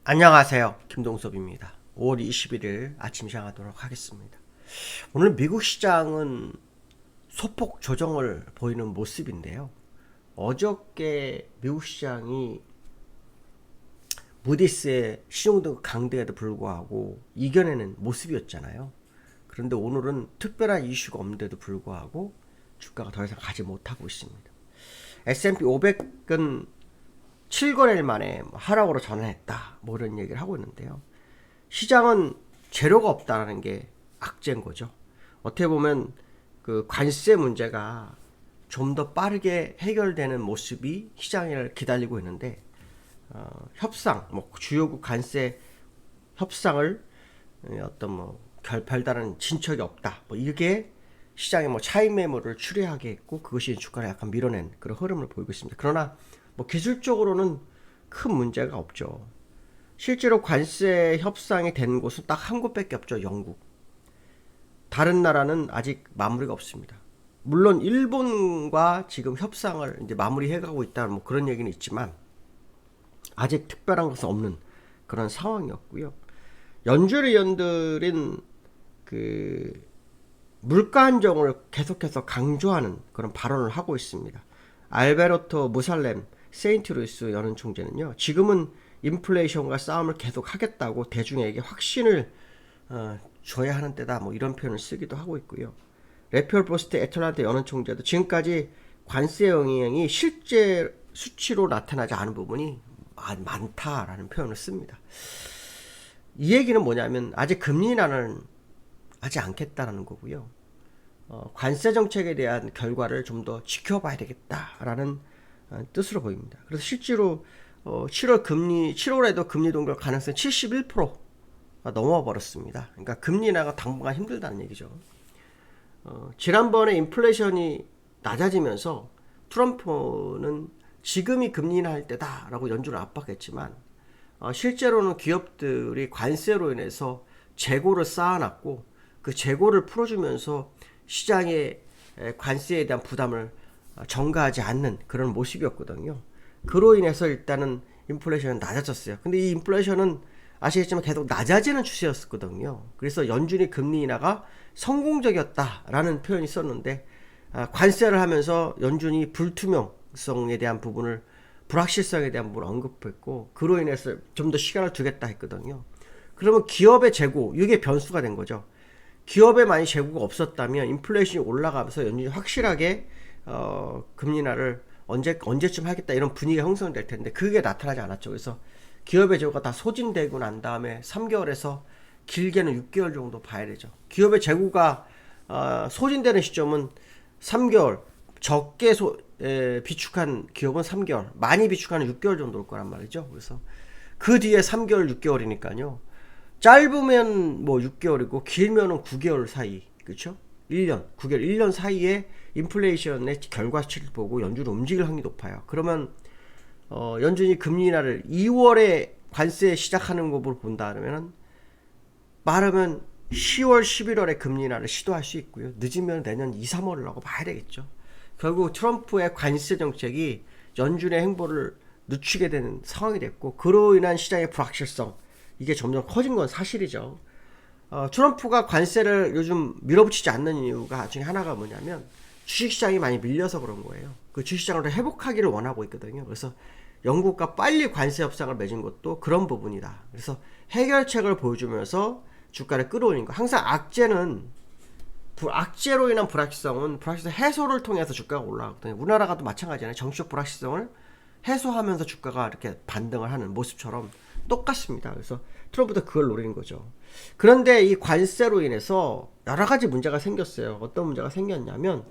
안녕하세요. 김동섭입니다. 5월 21일 아침 시작하도록 하겠습니다. 오늘 미국 시장은 소폭 조정을 보이는 모습인데요. 어저께 미국 시장이 무디스의 신용등 강등에도 불구하고 이겨내는 모습이었잖아요. 그런데 오늘은 특별한 이슈가 없는데도 불구하고 주가가 더 이상 가지 못하고 있습니다. S&P 500은 7거래일 만에 하락으로 전환했다. 뭐 이런 얘기를 하고 있는데요. 시장은 재료가 없다라는 게 악재인 거죠. 어떻게 보면 그 관세 문제가 좀 더 빠르게 해결되는 모습이 시장을 기다리고 있는데 협상, 뭐 주요국 관세 협상을 어떤 뭐 별다른 진척이 없다. 뭐 이게 시장에 뭐 차익 매물을 추리하게 했고 그것이 주가를 약간 밀어낸 그런 흐름을 보이고 있습니다. 그러나 뭐 기술적으로는 큰 문제가 없죠. 실제로 관세 협상이 된 곳은 딱 한 곳밖에 없죠. 영국. 다른 나라는 아직 마무리가 없습니다. 물론 일본과 지금 협상을 이제 마무리해가고 있다는 뭐 그런 얘기는 있지만 아직 특별한 것은 없는 그런 상황이었고요. 연준 의원들은 그 물가 안정을 계속해서 강조하는 그런 발언을 하고 있습니다. 알베르토 무살렘 세인트루이스 연은 총재는요. 지금은 인플레이션과 싸움을 계속 하겠다고 대중에게 확신을 줘야 하는 때다. 뭐 이런 표현을 쓰기도 하고 있고요. 레피얼 포스트 애틀란타 연은 총재도 지금까지 관세 영향이 실제 수치로 나타나지 않은 부분이 많다라는 표현을 씁니다. 이 얘기는 뭐냐면 아직 금리 인하는 하지 않겠다라는 거고요. 관세 정책에 대한 결과를 좀 더 지켜봐야 되겠다라는 뜻으로 보입니다. 그래서 실제로 7월에도 금리 동결 가능성 71%가 넘어 버렸습니다. 그러니까 금리 인하가 당분간 힘들다는 얘기죠. 지난번에 인플레이션이 낮아지면서 트럼프는 지금이 금리 인하할 때다라고 연준을 압박했지만 실제로는 기업들이 관세로 인해서 재고를 쌓아놨고 그 재고를 풀어주면서 시장의 관세에 대한 부담을 전가하지 않는 그런 모습이었거든요. 그로 인해서 일단은 인플레이션은 낮아졌어요. 근데 이 인플레이션은 아시겠지만 계속 낮아지는 추세였거든요. 그래서 연준이 금리 인하가 성공적이었다라는 표현이 있었는데 관세를 하면서 연준이 불투명성에 대한 부분을 불확실성에 대한 부분을 언급했고 그로 인해서 좀 더 시간을 두겠다 했거든요. 그러면 기업의 재고 이게 변수가 된 거죠. 기업에 많이 재고가 없었다면 인플레이션이 올라가면서 연준이 확실하게 금리 인하를 언제쯤 하겠다 이런 분위기가 형성될 텐데 그게 나타나지 않았죠. 그래서 기업의 재고가 다 소진되고 난 다음에 3개월에서 길게는 6개월 정도 봐야 되죠. 기업의 재고가 소진되는 시점은 3개월, 적게 비축한 기업은 3개월, 많이 비축하는 6개월 정도일 거란 말이죠. 그래서 그 뒤에 3개월, 6개월이니까요. 짧으면 뭐 6개월이고 길면은 9개월 사이, 그렇죠? 1년, 9개월, 1년 사이에 인플레이션의 결과치를 보고 연준이 움직일 확률이 높아요. 그러면 연준이 금리 인하를 2월에 관세 시작하는 것으로 본다면은 말하면 10월, 11월에 금리 인하를 시도할 수 있고요. 늦으면 내년 2, 3월이라고 봐야 되겠죠. 결국 트럼프의 관세 정책이 연준의 행보를 늦추게 되는 상황이 됐고 그로 인한 시장의 불확실성 이게 점점 커진 건 사실이죠. 트럼프가 관세를 요즘 밀어붙이지 않는 이유가 중에 하나가 뭐냐면 주식시장이 많이 밀려서 그런 거예요. 그 주식시장을 회복하기를 원하고 있거든요. 그래서 영국과 빨리 관세 협상을 맺은 것도 그런 부분이다. 그래서 해결책을 보여주면서 주가를 끌어올린 거. 항상 악재로 인한 불확실성 해소를 통해서 주가가 올라가거든요. 우리나라가도 마찬가지잖아요. 정치적 불확실성을 해소하면서 주가가 이렇게 반등을 하는 모습처럼 똑같습니다. 그래서 트럼프도 그걸 노리는 거죠. 그런데 이 관세로 인해서 여러 가지 문제가 생겼어요. 어떤 문제가 생겼냐면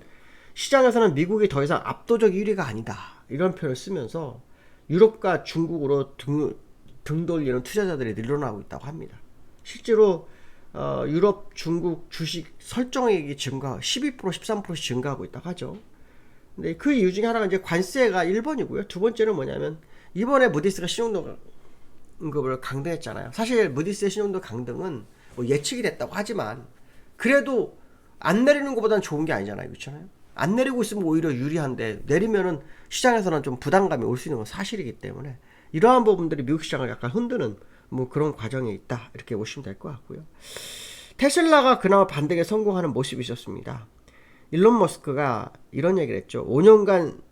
시장에서는 미국이 더 이상 압도적 1위가 아니다. 이런 표현을 쓰면서 유럽과 중국으로 등 돌리는 투자자들이 늘어나고 있다고 합니다. 실제로 유럽, 중국 주식 설정액이 12%, 13%씩 증가하고 있다고 하죠. 근데 그 이유 중에 하나가 이제 관세가 1번이고요. 두 번째는 뭐냐면 이번에 무디스가 신용등급을 강등했잖아요. 사실 무디스의 신용등 강등은 뭐 예측이 됐다고 하지만 그래도 안 내리는 것보다는 좋은 게 아니잖아요. 그렇잖아요. 안 내리고 있으면 오히려 유리한데 내리면은 시장에서는 좀 부담감이 올 수 있는 건 사실이기 때문에 이러한 부분들이 미국 시장을 약간 흔드는 뭐 그런 과정에 있다 이렇게 보시면 될 것 같고요. 테슬라가 그나마 반등에 성공하는 모습이 있었습니다. 일론 머스크가 이런 얘기를 했죠. 5년간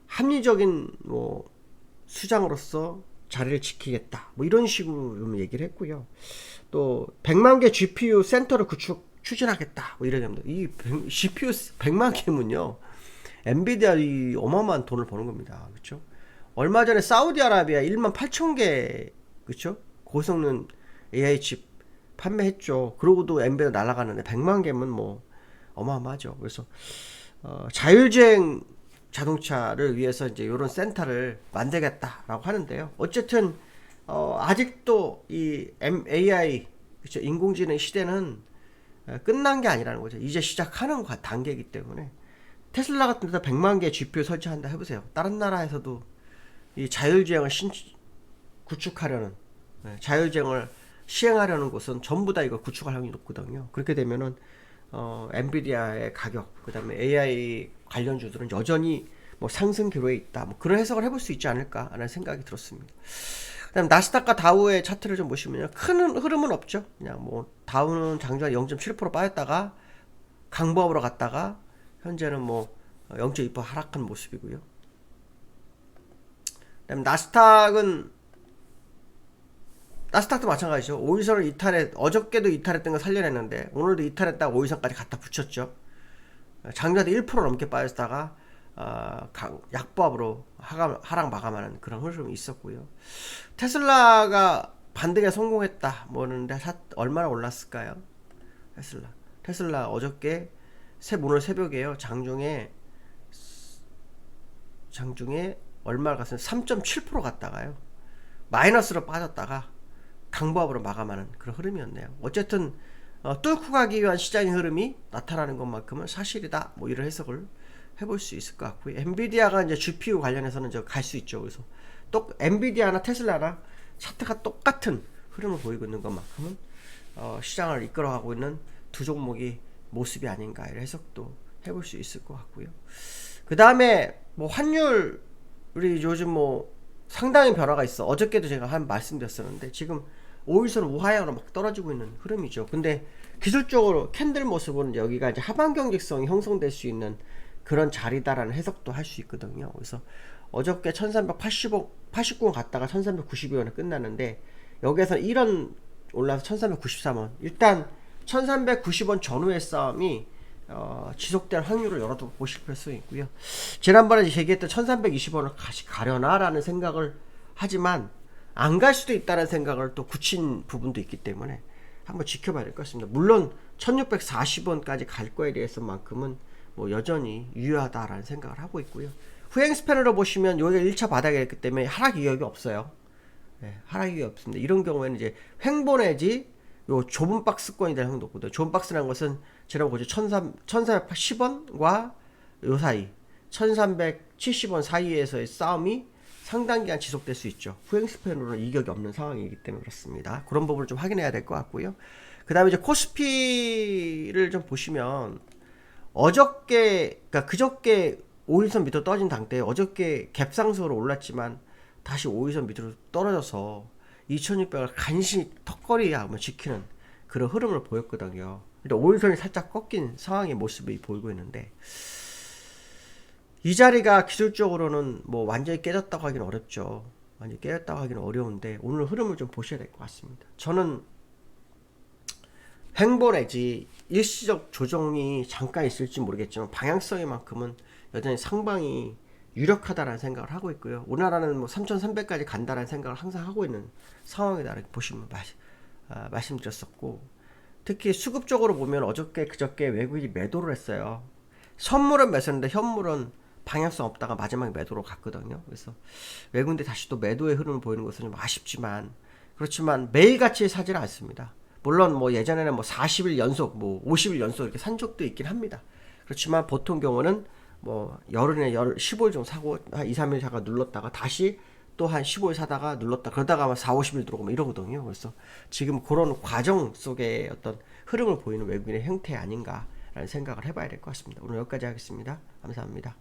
합리적인 뭐 수장으로서 자리를 지키겠다. 뭐 이런 식으로 좀 얘기를 했고요. 또 100만 개 GPU 센터를 추진하겠다. 뭐 이런 겁니다. 이 GPU 100만 개면요. 엔비디아 이 어마어마한 돈을 버는 겁니다. 그렇죠? 얼마 전에 사우디아라비아 1만 8천 개 그렇죠? 고성능 AI 칩 판매했죠. 그러고도 엔비디아 날아가는데 100만 개면 뭐 어마어마하죠. 그래서 자율주행 자동차를 위해서 이제 이런 센터를 만들겠다라고 하는데요. 어쨌든 아직도 이 AI 그렇죠? 인공지능 시대는 끝난 게 아니라는 거죠. 이제 시작하는 단계이기 때문에 테슬라 같은 데다 100만 개 GPU 설치한다 해보세요. 다른 나라에서도 이 자율주행을 구축하려는 자율주행을 시행하려는 곳은 전부 다 이거 구축할 확률이 높거든요. 그렇게 되면은 엔비디아의 가격, 그 다음에 AI 관련주들은 여전히 뭐 상승 기로에 있다. 뭐 그런 해석을 해볼 수 있지 않을까라는 생각이 들었습니다. 그다음 나스닥과 다우의 차트를 좀 보시면요, 큰 흐름은 없죠. 그냥 뭐 다우는 장중에 0.7% 빠졌다가 강보합으로 갔다가 현재는 뭐 0.2% 하락한 모습이고요. 그다음 나스닥도 마찬가지죠. 5일선을 어저께도 이탈했던 거 살려냈는데 오늘도 이탈했다가 5일선까지 갖다 붙였죠. 장중에도 1% 넘게 빠졌다가 약보합으로 하락 마감하는 그런 흐름이 있었고요. 테슬라가 반등에 성공했다 뭐는데 얼마나 올랐을까요? 테슬라 어저께 오늘 새벽에요. 장중에 얼마 갔어요? 3.7% 갔다가요. 마이너스로 빠졌다가 강보합으로 마감하는 그런 흐름이었네요. 어쨌든 뚫고 가기 위한 시장의 흐름이 나타나는 것만큼은 사실이다. 뭐 이런 해석을 해볼 수 있을 것 같고요. 엔비디아가 이제 GPU 관련해서는 갈 수 있죠. 그래서 또 엔비디아나 테슬라나 차트가 똑같은 흐름을 보이고 있는 것만큼은 시장을 이끌어가고 있는 두 종목이 모습이 아닌가 이런 해석도 해볼 수 있을 것 같고요. 그 다음에 뭐 환율 우리 요즘 뭐 상당히 변화가 있어. 어저께도 제가 말씀드렸었는데 지금 5일선 우하향으로 막 떨어지고 있는 흐름이죠. 근데 기술적으로 캔들 모습은 여기가 이제 하방 경직성이 형성될 수 있는 그런 자리다라는 해석도 할 수 있거든요. 그래서 어저께 1389원 갔다가 1392원에 끝났는데 여기에서 1원 올라서 1393원. 일단 1390원 전후의 싸움이 지속될 확률을 열어두고 보실 필요성이 있고요. 지난번에 얘기했던 1320원을 다시 가려나라는 생각을 하지만 안 갈 수도 있다는 생각을 또 굳힌 부분도 있기 때문에 한번 지켜봐야 될 것 같습니다. 물론 1640원까지 갈 거에 대해서만큼은 뭐 여전히 유효하다라는 생각을 하고 있고요. 후행 스팬으로 보시면 여기가 1차 바닥이었기 때문에 하락 이력이 없어요. 하락 이력이 없습니다. 이런 경우에는 이제 횡보 내지 요 좁은 박스권이 될 확률이 높거든요. 좁은 박스라는 것은 제가 보죠. 1380원과 요 사이 1370원 사이에서의 싸움이 상당 기간 지속될 수 있죠. 후행 스팬으로는 이격이 없는 상황이기 때문에 그렇습니다. 그런 부분을 좀 확인해야 될 것 같고요. 그 다음에 이제 코스피를 좀 보시면 그저께 5일선 밑으로 떨어진 당대 어저께 갭상승으로 올랐지만 다시 5일선 밑으로 떨어져서 2600을 간신히 턱걸이 하면 지키는 그런 흐름을 보였거든요. 근데 5일선이 살짝 꺾인 상황의 모습이 보이고 있는데 이 자리가 기술적으로는 뭐 완전히 깨졌다고 하기는 어렵죠. 완전히 깨졌다고 하기는 어려운데 오늘 흐름을 좀 보셔야 될 것 같습니다. 저는 횡보 내지 일시적 조정이 잠깐 있을지 모르겠지만 방향성에만큼은 여전히 상방이 유력하다라는 생각을 하고 있고요. 우리나라는 뭐 3,300까지 간다라는 생각을 항상 하고 있는 상황이다 이렇게 보시면 말씀드렸었고, 특히 수급적으로 보면 그저께 외국인이 매도를 했어요. 선물은 매수했는데 현물은 방향성 없다가 마지막에 매도로 갔거든요. 그래서 외국인들이 다시 또 매도의 흐름을 보이는 것은 좀 아쉽지만, 그렇지만 매일같이 사지는 않습니다. 물론 뭐 예전에는 뭐 40일 연속, 뭐 50일 연속 이렇게 산 적도 있긴 합니다. 그렇지만 보통 경우는 뭐 열흘이나 15일 정도 사고 한 2, 3일 사가 눌렀다가 다시 또 한 15일 사다가 눌렀다 그러다가 막 4, 50일 들어오고 이러거든요. 그래서 지금 그런 과정 속에 어떤 흐름을 보이는 외국인의 형태 아닌가라는 생각을 해봐야 될 것 같습니다. 오늘 여기까지 하겠습니다. 감사합니다.